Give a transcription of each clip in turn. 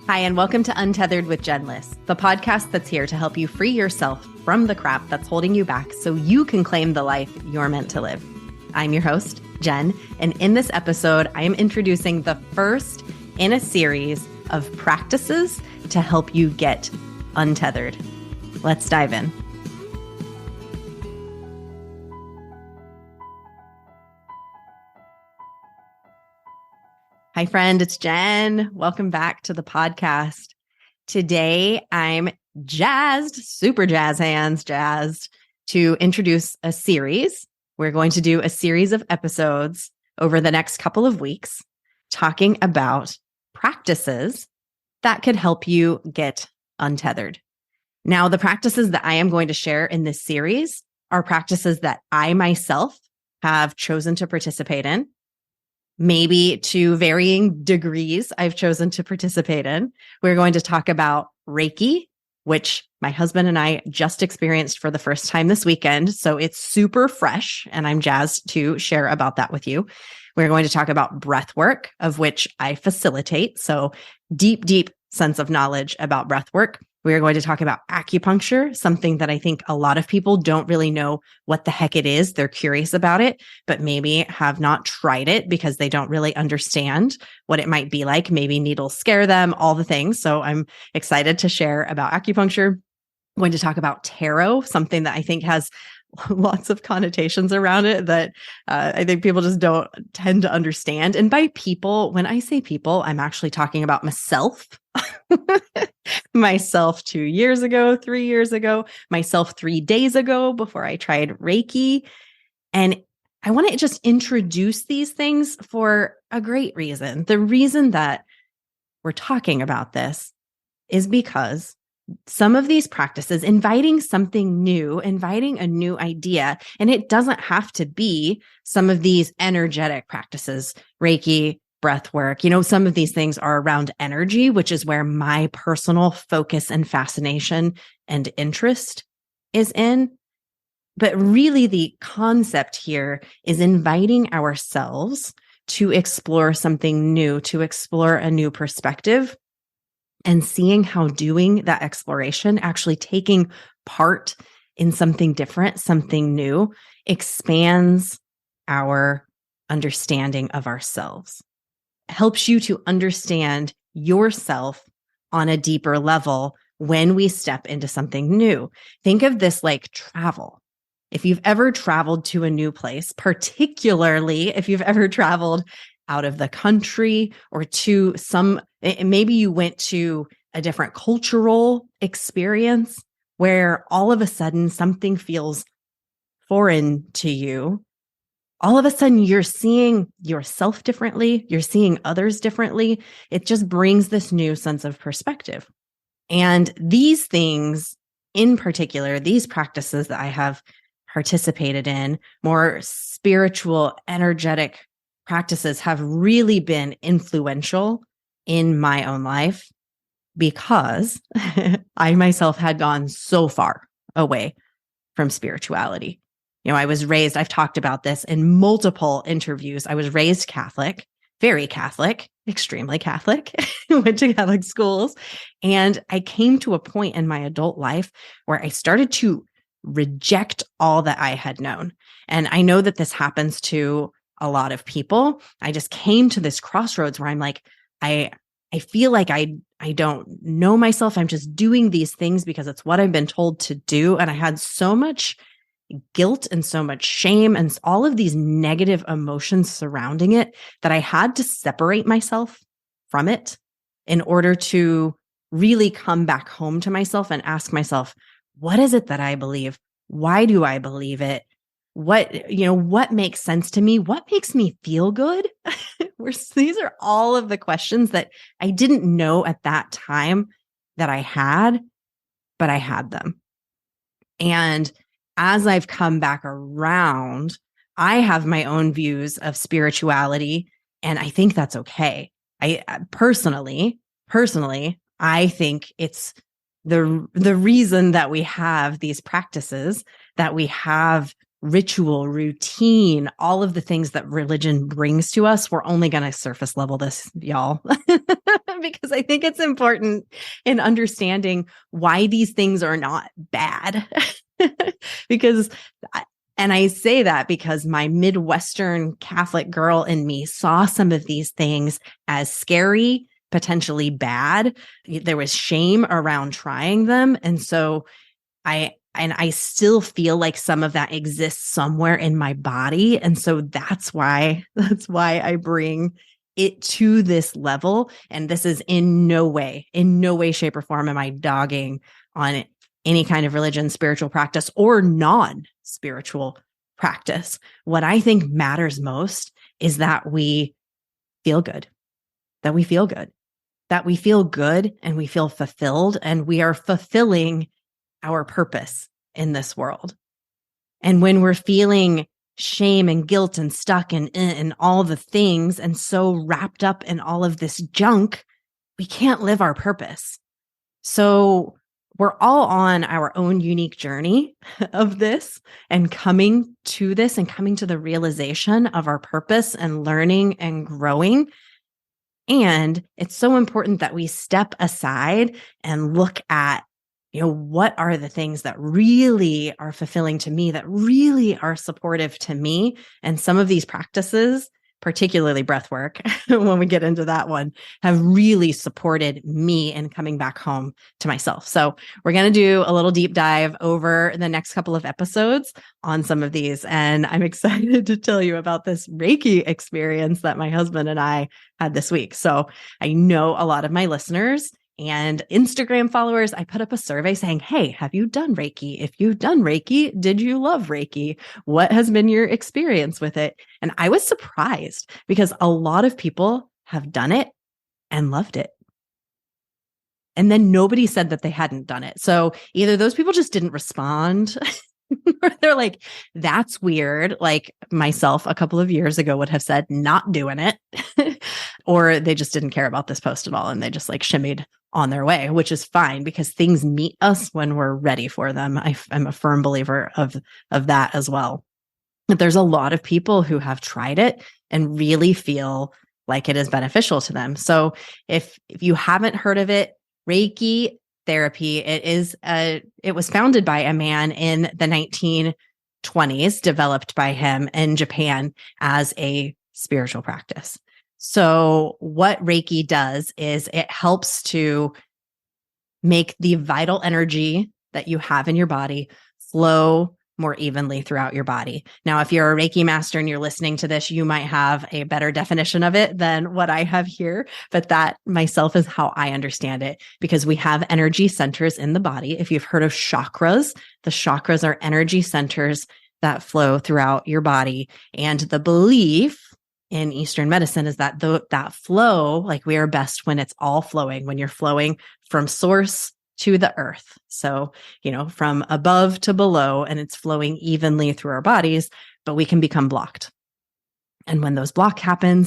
Hi, and welcome to Untethered with Jen Liss, the podcast that's here to help you free yourself from the crap that's holding you back so you can claim the life you're meant to live. I'm your host, Jen, and in this episode, I am introducing the first in a series of practices to help you get untethered. Let's dive in. Hi, friend. It's Jen. Welcome back to the podcast. Today, I'm jazzed, super jazz hands, jazzed to introduce a series. We're going to do a series of episodes over the next couple of weeks talking about practices that could help you get untethered. Now, the practices that I am going to share in this series are practices that I myself have chosen to participate in. Maybe to varying degrees, I've chosen to participate in. We're going to talk about Reiki, which my husband and I just experienced for the first time this weekend. So it's super fresh, and I'm jazzed to share about that with you. We're going to talk about breathwork, of which I facilitate. So deep sense of knowledge about breathwork. We're going to talk about acupuncture, something that I think a lot of people don't really know what the heck it is. They're curious about it, but maybe have not tried it because they don't really understand what it might be like. Maybe needles scare them, all the things. So I'm excited to share about acupuncture. I'm going to talk about taro, something that I think has lots of connotations around it that I think people just don't tend to understand. And by people, when I say people, I'm actually talking about myself. Myself 2 years ago, 3 years ago, myself 3 days ago before I tried Reiki. And I want to just introduce these things for a great reason. The reason that we're talking about this is because some of these practices, inviting something new, inviting a new idea, and it doesn't have to be some of these energetic practices, Reiki, breath work. Some of these things are around energy, which is where my personal focus and fascination and interest is in. But really, the concept here is inviting ourselves to explore something new, to explore a new perspective, and seeing how doing that exploration, actually taking part in something different, something new, expands our understanding of ourselves. Helps you to understand yourself on a deeper level when we step into something new. Think of this like travel. If you've ever traveled to a new place, particularly if you've ever traveled out of the country or to maybe you went to a different cultural experience where all of a sudden something feels foreign to you. All of a sudden, you're seeing yourself differently. You're seeing others differently. It just brings this new sense of perspective. And these things, in particular, these practices that I have participated in, more spiritual, energetic practices, have really been influential in my own life because I myself had gone so far away from spirituality. I was raised, I've talked about this in multiple interviews. I was raised Catholic, very Catholic, extremely Catholic, went to Catholic schools. And I came to a point in my adult life where I started to reject all that I had known. And I know that this happens to a lot of people. I just came to this crossroads where I'm like, I feel like I don't know myself. I'm just doing these things because it's what I've been told to do. And I had so much guilt and so much shame and all of these negative emotions surrounding it that I had to separate myself from it in order to really come back home to myself and ask myself, what is it that I believe? Why do I believe it? What makes sense to me? What makes me feel good? These are all of the questions that I didn't know at that time that I had, but I had them. And as I've come back around, I have my own views of spirituality, and I think that's okay. I personally, I think it's the reason that we have these practices, that we have ritual, routine, all of the things that religion brings to us. We're only going to surface level this, y'all, because I think it's important in understanding why these things are not bad. Because, and I say that because my Midwestern Catholic girl in me saw some of these things as scary, potentially bad. There was shame around trying them. And so I still feel like some of that exists somewhere in my body. And so that's why I bring it to this level. And this is in no way, shape, or form am I dogging on any kind of religion, spiritual practice, or non-spiritual practice. What I think matters most is that we feel good, that we feel good and we feel fulfilled, and we are fulfilling our purpose in this world. And when we're feeling shame and guilt and stuck and all the things and so wrapped up in all of this junk, we can't live our purpose. So we're all on our own unique journey of this and coming to this and coming to the realization of our purpose and learning and growing. And it's so important that we step aside and look at, what are the things that really are fulfilling to me, that really are supportive to me? And some of these practices, particularly breathwork, when we get into that one, have really supported me in coming back home to myself. So we're going to do a little deep dive over the next couple of episodes on some of these. And I'm excited to tell you about this Reiki experience that my husband and I had this week. So I know a lot of my listeners and Instagram followers, I put up a survey saying, hey, have you done Reiki? If you've done Reiki, did you love Reiki? What has been your experience with it? And I was surprised because a lot of people have done it and loved it. And then nobody said that they hadn't done it. So either those people just didn't respond or they're like, that's weird. Like myself a couple of years ago would have said, not doing it. Or they just didn't care about this post at all. And they just like shimmied on their way, which is fine because things meet us when we're ready for them. I'm a firm believer of that as well. But there's a lot of people who have tried it and really feel like it is beneficial to them. So if you haven't heard of it, Reiki therapy, it was founded by a man in the 1920s, developed by him in Japan as a spiritual practice. So what Reiki does is it helps to make the vital energy that you have in your body flow more evenly throughout your body. Now, if you're a Reiki master and you're listening to this, you might have a better definition of it than what I have here, but that myself is how I understand it, because we have energy centers in the body. If you've heard of chakras, the chakras are energy centers that flow throughout your body. And the belief in Eastern medicine is that that flow, like we are best when it's all flowing, when you're flowing from source to the earth. So, from above to below, and it's flowing evenly through our bodies, but we can become blocked. And when those blocks happen,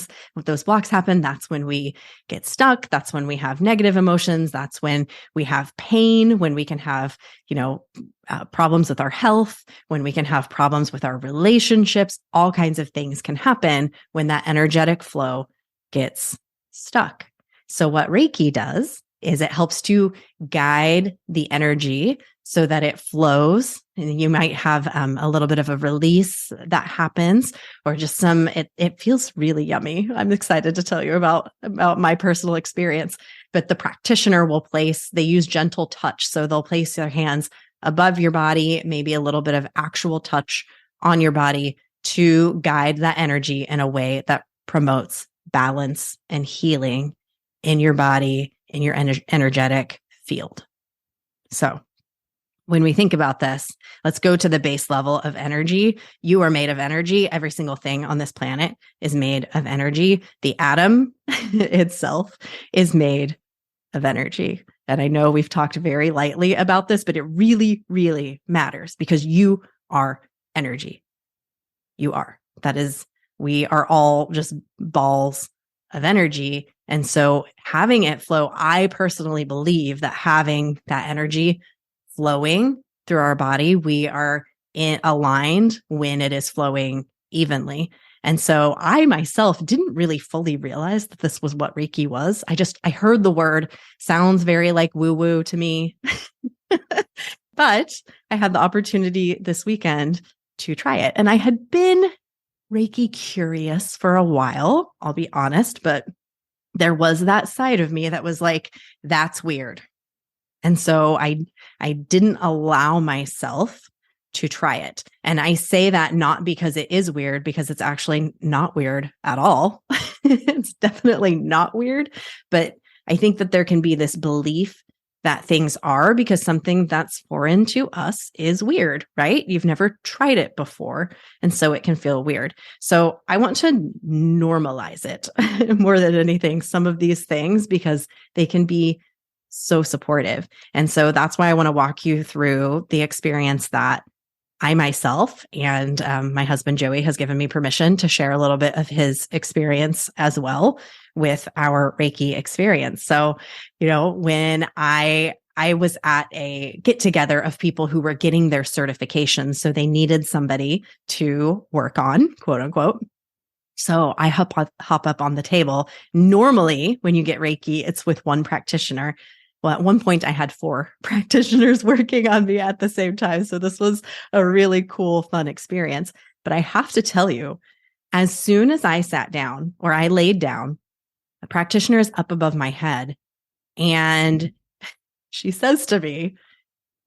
that's when we get stuck. That's when we have negative emotions. That's when we have pain, when we can have, problems with our health, when we can have problems with our relationships. All kinds of things can happen when that energetic flow gets stuck. So what Reiki does is it helps to guide the energy so that it flows. And you might have a little bit of a release that happens, or just it feels really yummy. I'm excited to tell you about my personal experience. But the practitioner they use gentle touch. So they'll place their hands above your body, maybe a little bit of actual touch on your body to guide that energy in a way that promotes balance and healing in your body, in your energetic field. So when we think about this, let's go to the base level of energy. You are made of energy. Every single thing on this planet is made of energy. The atom itself is made of energy. And I know we've talked very lightly about this, but it really, really matters because you are energy. You are. We are all just balls of energy. And so having it flow, I personally believe that having that energy flowing through our body, we are aligned when it is flowing evenly. And so I myself didn't really fully realize that this was what Reiki was. I heard the word, sounds very like woo woo to me. But I had the opportunity this weekend to try it. And I had been Reiki curious for a while, I'll be honest, but there was that side of me that was like, that's weird. And so I didn't allow myself to try it. And I say that not because it is weird, because it's actually not weird at all. It's definitely not weird. But I think that there can be this belief that things are, because something that's foreign to us is weird, right? You've never tried it before. And so it can feel weird. So I want to normalize it more than anything, some of these things, because they can be so supportive. And so that's why I want to walk you through the experience that I myself and my husband, Joey, has given me permission to share a little bit of his experience as well with our Reiki experience. So, when I was at a get together of people who were getting their certifications, so they needed somebody to work on, quote unquote. So I hop up on the table. Normally, when you get Reiki, it's with one practitioner. Well, at one point I had 4 practitioners working on me at the same time. So this was a really cool, fun experience. But I have to tell you, as soon as I sat down or I laid down, a practitioner is up above my head and she says to me,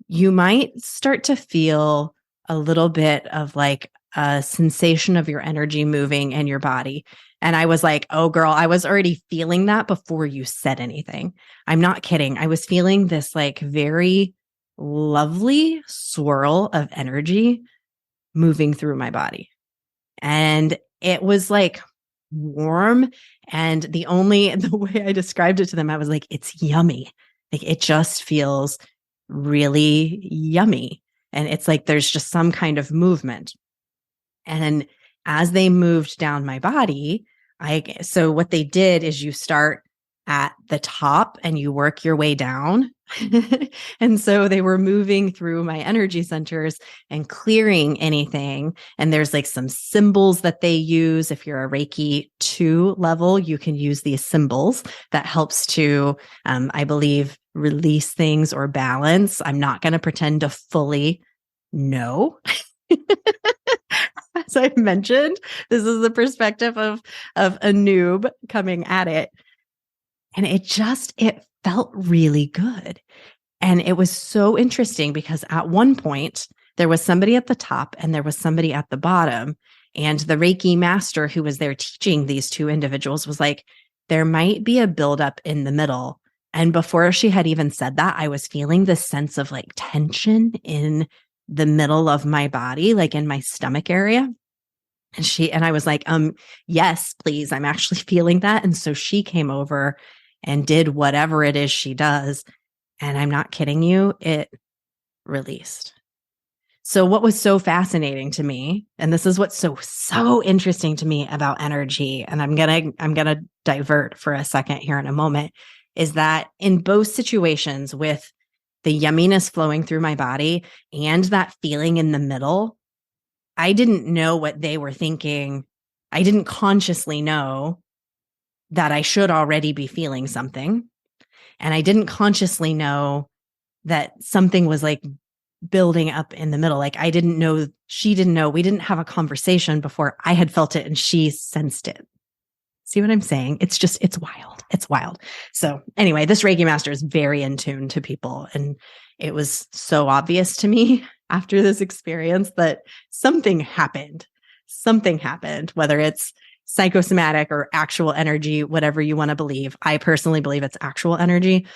you might start to feel a little bit of like a sensation of your energy moving in your body. And I was like, oh, girl, I was already feeling that before you said anything. I'm not kidding. I was feeling this like very lovely swirl of energy moving through my body. And it was like warm. And the way I described it to them, I was like, it's yummy. Like it just feels really yummy. And it's like there's just some kind of movement. And as they moved down my body, so what they did is you start at the top and you work your way down. And so they were moving through my energy centers and clearing anything. And there's like some symbols that they use. If you're a Reiki 2 level, you can use these symbols that helps to, I believe, release things or balance. I'm not going to pretend to fully know. As I mentioned, this is the perspective of a noob coming at it. And it felt really good. And it was so interesting because at one point there was somebody at the top and there was somebody at the bottom. And the Reiki master who was there teaching these 2 individuals was like, there might be a buildup in the middle. And before she had even said that, I was feeling this sense of like tension in the middle of my body, like in my stomach area. And I was like, yes, please. I'm actually feeling that. And so she came over and did whatever it is she does. And I'm not kidding you, it released. So what was so fascinating to me, and this is what's so interesting to me about energy, and I'm going to divert for a second here in a moment, is that in both situations with the yumminess flowing through my body and that feeling in the middle, I didn't know what they were thinking. I didn't consciously know that I should already be feeling something. And I didn't consciously know that something was like building up in the middle. Like I didn't know, she didn't know, we didn't have a conversation before I had felt it and she sensed it. See what I'm saying? It's wild. It's wild. So anyway, this Reiki master is very in tune to people. And it was so obvious to me after this experience that something happened, whether it's psychosomatic or actual energy, whatever you want to believe. I personally believe it's actual energy.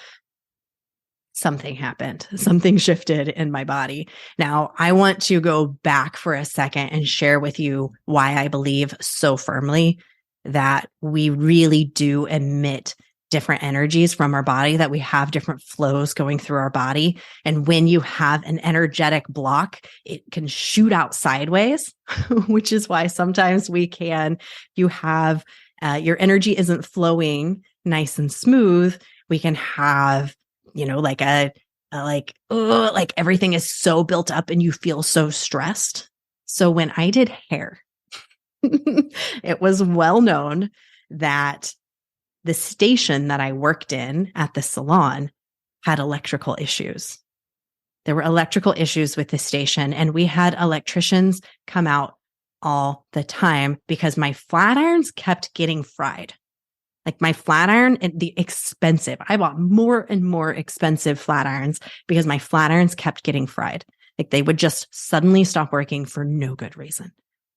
Something happened. Something shifted in my body. Now, I want to go back for a second and share with you why I believe so firmly that we really do emit different energies from our body, that we have different flows going through our body. And when you have an energetic block, it can shoot out sideways, which is why sometimes you have, your energy isn't flowing nice and smooth. We can have, like like everything is so built up and you feel so stressed. So when I did hair, It was well known that the station that I worked in at the salon had electrical issues. There were electrical issues with the station, and we had electricians come out all the time because my flat irons kept getting fried. Like my flat iron, I bought more and more expensive flat irons because my flat irons kept getting fried. Like they would just suddenly stop working for no good reason.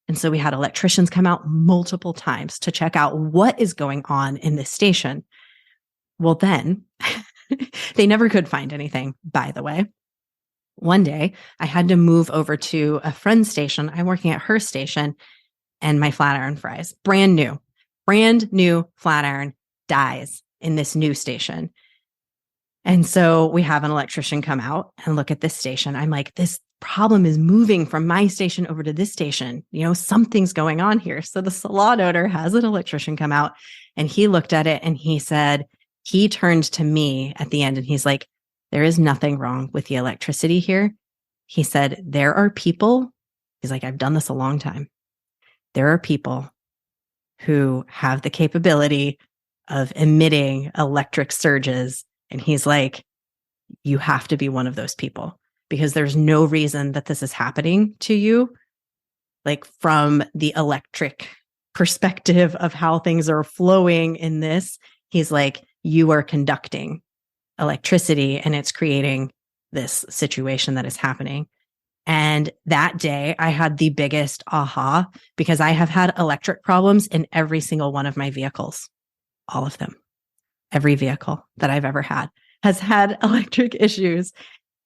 And so we had electricians come out multiple times to check out what is going on in this station. Well, then they never could find anything, by the way. One day I had to move over to a friend's station. I'm working at her station, and my flat iron fries, brand new flat iron, dies in this new station. And so we have an electrician come out and look at this station. I'm like, this problem is moving from my station over to this station. Something's going on here. So the salon owner has an electrician come out, and he looked at it and he said, he turned to me at the end and he's like, there is nothing wrong with the electricity here. He said, there are people, he's like, I've done this a long time. There are people who have the capability of emitting electric surges. And he's like, you have to be one of those people, because there's no reason that this is happening to you. Like from the electric perspective of how things are flowing in this, he's like, you are conducting electricity and it's creating this situation that is happening. And that day I had the biggest aha, because I have had electric problems in every single one of my vehicles. All of them. Every vehicle that I've ever had has had electric issues.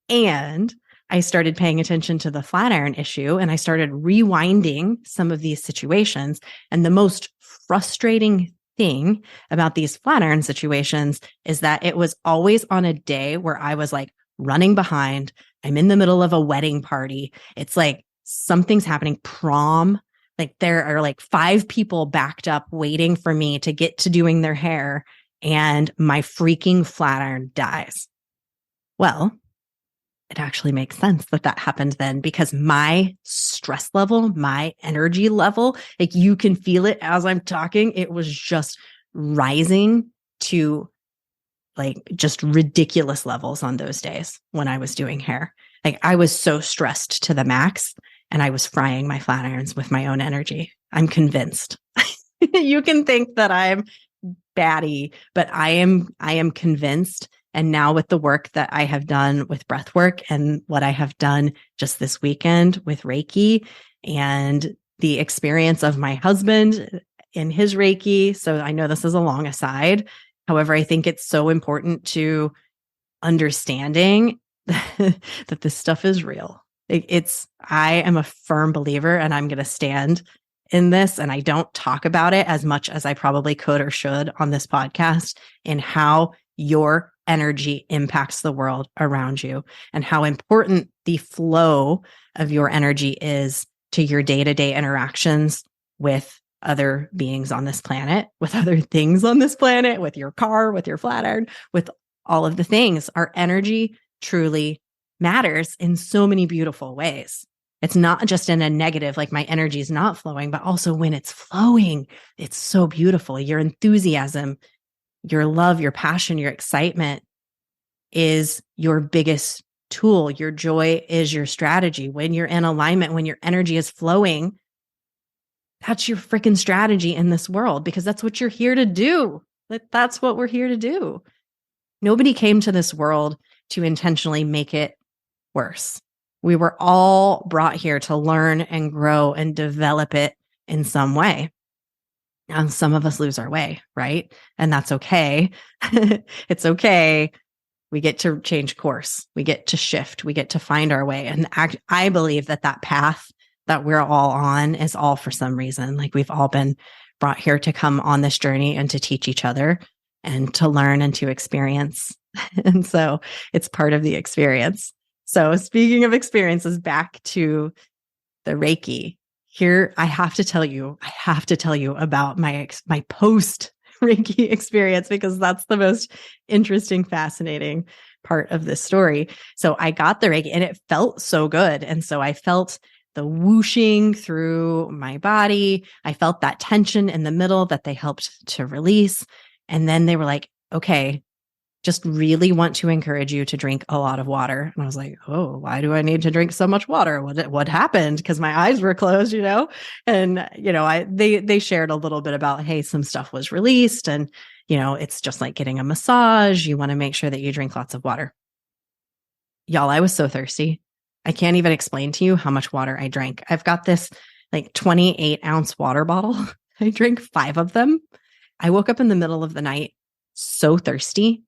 And I started paying attention to the flat iron issue, and I started rewinding some of these situations. And the most frustrating thing about these flat iron situations is that it was always on a day where I was like running behind. I'm in the middle of a wedding party. It's like something's happening, prom. Like there are like 5 people backed up waiting for me to get to doing their hair, and my freaking flat iron dies. Well, it actually makes sense that that happened then, because my stress level, my energy level, like you can feel it as I'm talking, it was just rising to like just ridiculous levels on those days when I was doing hair. Like I was so stressed to the max, and I was frying my flat irons with my own energy. I'm convinced. You can think that I'm batty, but I am convinced. And now with the work that I have done with breathwork and what I have done just this weekend with Reiki, and the experience of my husband in his Reiki. So I know this is a long aside. However, I think it's so important to understanding that this stuff is real. I am a firm believer, and I'm going to stand in this. And I don't talk about it as much as I probably could or should on this podcast, in how your energy impacts the world around you, and how important the flow of your energy is to your day-to-day interactions with other beings on this planet, with other things on this planet, with your car, with your flat iron, with all of the things. Our energy truly matters in so many beautiful ways. It's not just in a negative, like my energy is not flowing, but also when it's flowing, it's so beautiful. Your enthusiasm, your love, your passion, your excitement is your biggest tool. Your joy is your strategy. When you're in alignment, when your energy is flowing, that's your freaking strategy in this world, because that's what you're here to do. That's what we're here to do. Nobody came to this world to intentionally make it worse. We were all brought here to learn and grow and develop it in some way. And some of us lose our way, right? And that's okay. It's okay. We get to change course. We get to shift. We get to find our way. And I believe that path that we're all on is all for some reason. Like we've all been brought here to come on this journey and to teach each other and to learn and to experience. And so it's part of the experience. So speaking of experiences, back to the Reiki. Here, I have to tell you about my post Reiki experience, because that's the most interesting, fascinating part of this story. So I got the Reiki and it felt so good. And so I felt the whooshing through my body. I felt that tension in the middle that they helped to release. And then they were like, okay, just really want to encourage you to drink a lot of water. And I was like, oh, why do I need to drink so much water? What happened? Because my eyes were closed, And, they shared a little bit about, hey, some stuff was released and, it's just like getting a massage. You want to make sure that you drink lots of water. Y'all, I was so thirsty. I can't even explain to you how much water I drank. I've got this like 28-ounce water bottle. I drank 5 of them. I woke up in the middle of the night so thirsty.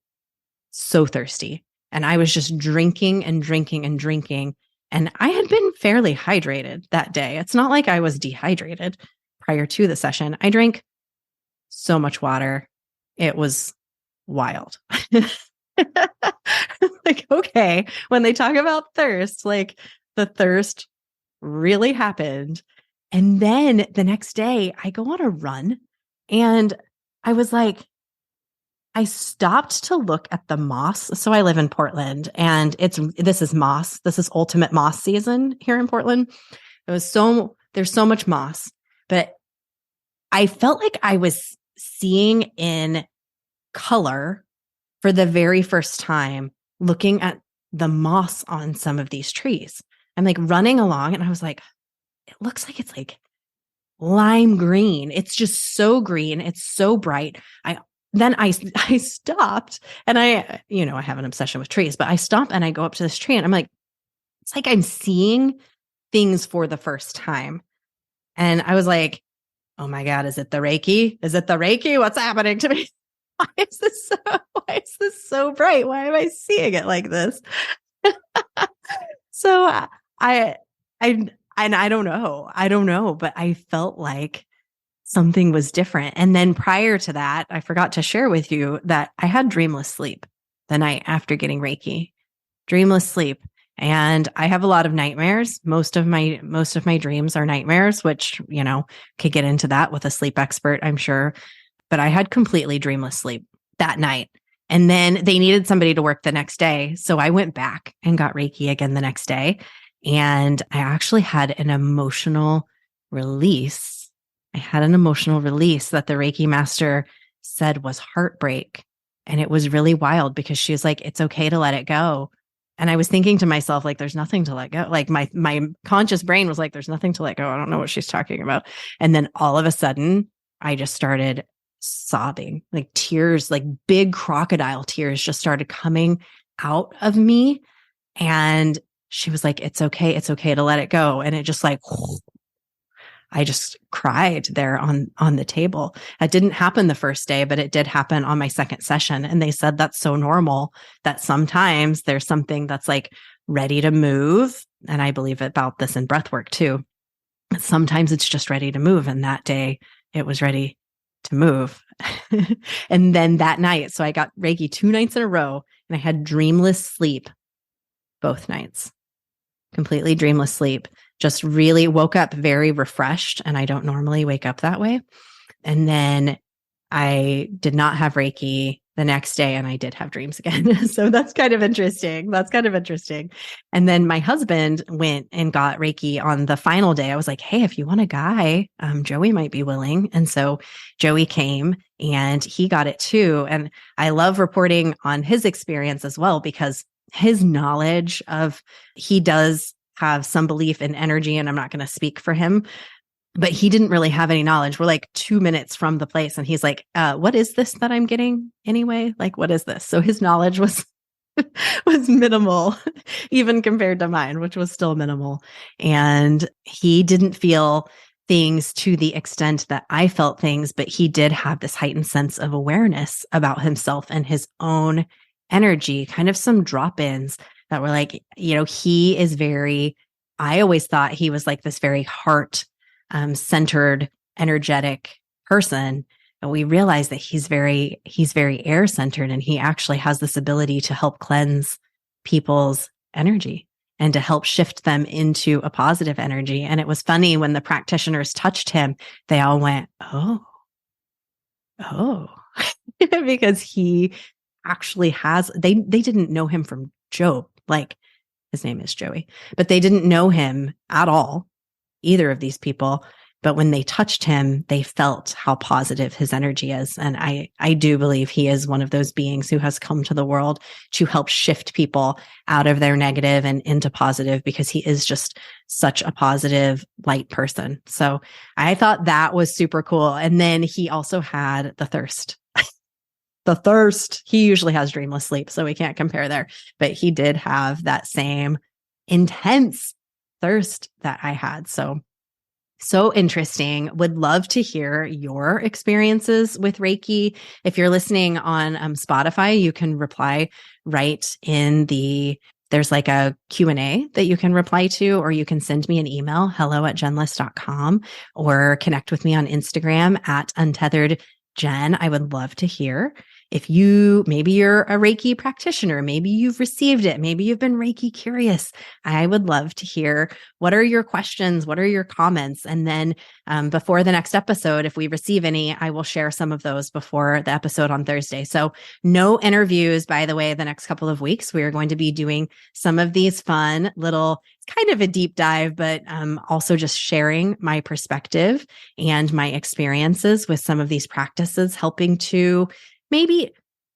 And I was just drinking and drinking and drinking. And I had been fairly hydrated that day. It's not like I was dehydrated prior to the session. I drank so much water. It was wild. Like, okay, when they talk about thirst, like the thirst really happened. And then the next day I go on a run and I was like, I stopped to look at the moss. So I live in Portland and this is moss. This is ultimate moss season here in Portland. There's so much moss, but I felt like I was seeing in color for the very first time, looking at the moss on some of these trees. I'm like running along and I was like, it looks like it's like lime green. It's just so green. It's so bright. Then I stopped and I have an obsession with trees, but I stop and I go up to this tree and I'm like, it's like I'm seeing things for the first time. And I was like, oh my God, is it the Reiki? Is it the Reiki? What's happening to me? Why is this so bright? Why am I seeing it like this? So I don't know, but I felt like something was different. And then prior to that, I forgot to share with you that I had dreamless sleep the night after getting Reiki. Dreamless sleep. And I have a lot of nightmares. Most of my dreams are nightmares, which, could get into that with a sleep expert, I'm sure. But I had completely dreamless sleep that night. And then they needed somebody to work the next day. So I went back and got Reiki again the next day. And I actually had an emotional release. That the Reiki master said was heartbreak. And it was really wild because she was like, it's okay to let it go. And I was thinking to myself, like, there's nothing to let go. Like my conscious brain was like, there's nothing to let go. I don't know what she's talking about. And then all of a sudden, I just started sobbing, like tears, like big crocodile tears just started coming out of me. And she was like, it's okay to let it go. And it just like, I just cried there on the table. That didn't happen the first day, but it did happen on my second session. And they said that's so normal that sometimes there's something that's like ready to move. And I believe about this in breathwork too. Sometimes it's just ready to move. And that day it was ready to move. And then that night, so I got Reiki 2 nights in a row and I had dreamless sleep both nights, completely dreamless sleep. Just really woke up very refreshed. And I don't normally wake up that way. And then I did not have Reiki the next day and I did have dreams again. So that's kind of interesting. And then my husband went and got Reiki on the final day. I was like, hey, if you want a guy, Joey might be willing. And so Joey came and he got it too. And I love reporting on his experience as well, because his knowledge he does have some belief in energy, and I'm not going to speak for him, but he didn't really have any knowledge. We're like 2 minutes from the place and he's like, what is this that I'm getting anyway? Like, what is this? So his knowledge was minimal, even compared to mine, which was still minimal. And he didn't feel things to the extent that I felt things, but he did have this heightened sense of awareness about himself and his own energy, kind of some drop-ins that were like, he is I always thought he was like this very heart centered, energetic person. And we realized that he's very air centered, and he actually has this ability to help cleanse people's energy and to help shift them into a positive energy. And it was funny when the practitioners touched him, they all went, oh, because he actually has, they didn't know him from Job. Like, his name is Joey, but they didn't know him at all. either of these people. But when they touched him, they felt how positive his energy is. And I do believe he is one of those beings who has come to the world to help shift people out of their negative and into positive, because he is just such a positive light person. So I thought that was super cool. And then he also had the thirst. The thirst. He usually has dreamless sleep, so we can't compare there. But he did have that same intense thirst that I had. So interesting. Would love to hear your experiences with Reiki. If you're listening on Spotify, you can reply right in there's like a Q&A that you can reply to, or you can send me an email, hello@jenless.com, or connect with me on Instagram @untetheredjen. I would love to hear. If maybe you're a Reiki practitioner, maybe you've received it, maybe you've been Reiki curious. I would love to hear, what are your questions? What are your comments? And then before the next episode, if we receive any, I will share some of those before the episode on Thursday. So no interviews, by the way, the next couple of weeks. We are going to be doing some of these fun little, it's kind of a deep dive, but also just sharing my perspective and my experiences with some of these practices, helping to maybe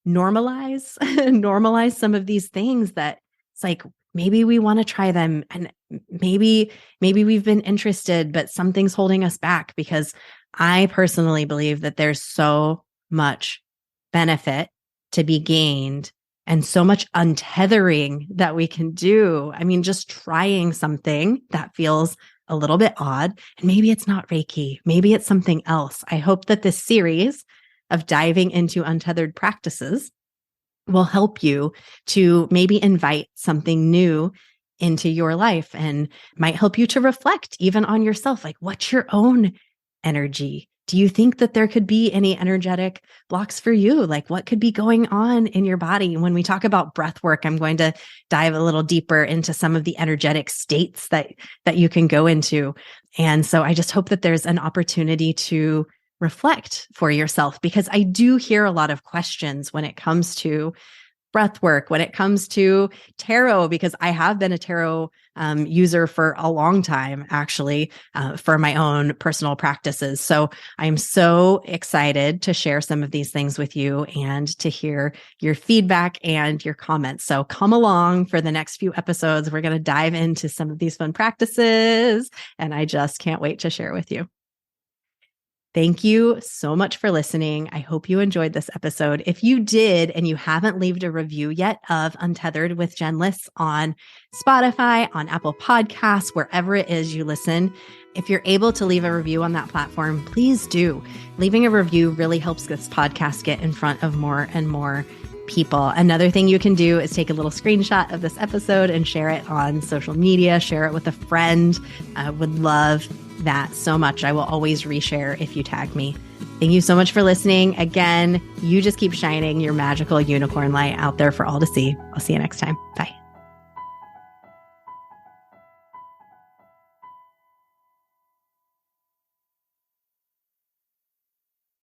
normalize some of these things that it's like, maybe we want to try them, and maybe we've been interested, but something's holding us back, because I personally believe that there's so much benefit to be gained and so much untethering that we can do. I mean, just trying something that feels a little bit odd, and maybe it's not Reiki, maybe it's something else. I hope that this series of diving into untethered practices will help you to maybe invite something new into your life, and might help you to reflect even on yourself. Like, what's your own energy? Do you think that there could be any energetic blocks for you? Like, what could be going on in your body? When we talk about breath work, I'm going to dive a little deeper into some of the energetic states that you can go into. And so I just hope that there's an opportunity to reflect for yourself, because I do hear a lot of questions when it comes to breath work, when it comes to taro, because I have been a taro user for a long time, actually, for my own personal practices. So I'm so excited to share some of these things with you and to hear your feedback and your comments. So come along for the next few episodes. We're going to dive into some of these fun practices, and I just can't wait to share with you. Thank you so much for listening. I hope you enjoyed this episode. If you did, and you haven't left a review yet of Untethered with Jen Liss on Spotify, on Apple Podcasts, wherever it is you listen, if you're able to leave a review on that platform, please do. Leaving a review really helps this podcast get in front of more and more people. Another thing you can do is take a little screenshot of this episode and share it on social media, share it with a friend. I would love that so much. I will always reshare if you tag me. Thank you so much for listening. Again, you just keep shining your magical unicorn light out there for all to see. I'll see you next time. Bye.